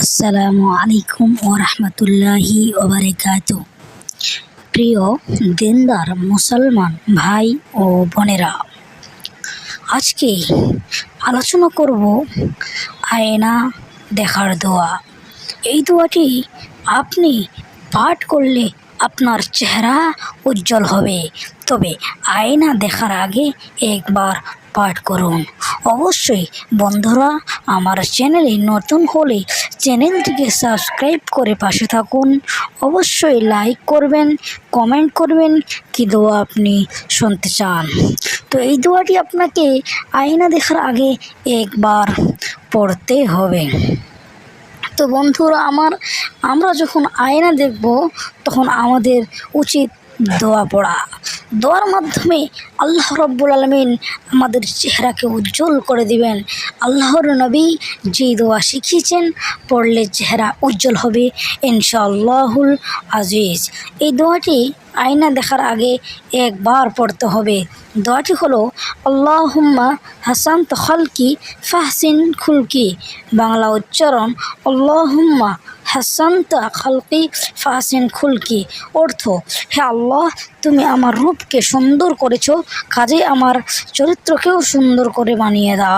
আসসালামু আলাইকুম ওয়া রাহমাতুল্লাহি ওয়া বারাকাতুহু। প্রিয় দিনদার মুসলমান ভাই ও বোনেরা, আজকে আলোচনা করব আয়না দেখার দোয়া। এই দোয়াটি আপনি পাঠ করলে আপনার চেহারা উজ্জ্বল হবে। তবে আয়না দেখার আগে একবার পাঠ করুন। অবশ্যই বন্ধুরা, আমার চ্যানেলে নতুন হলে চ্যানেলটিকে সাবস্ক্রাইব করে পাশে থাকুন। অবশ্যই লাইক করবেন, কমেন্ট করবেন কি দোয়া আপনি শুনতে চান। তো এই দোয়াটি আপনাকে আয়না দেখার আগে একবার পড়তে হবে। তো বন্ধুরা আমরা যখন আয়না দেখব তখন আমাদের উচিত দোয়া পড়া। দোয়ার মাধ্যমে আল্লাহ রাব্বুল আলামিন আমাদের চেহারাকে উজ্জ্বল করে দিবেন। আল্লাহর নবী যেই দোয়া শিখিয়েছেন, পড়লে চেহারা উজ্জ্বল হবে ইনশাআল্লাহুল আজিজ। এই দোয়াটি আয়না দেখার আগে একবার পড়তে হবে। দোয়াটি হলো আল্লাহুম্মা হাসানতা খালকি ফাহসিন খুলকি। বাংলা উচ্চারণ আল্লাহুম্মা হাসানতা খালকি ফাহসিন খুলকি। অর্থ, হে আল্লাহ, তুমি আমার রূপকে সুন্দর করেছো, কাজে আমার চরিত্রকেও সুন্দর করে বানিয়ে দাও।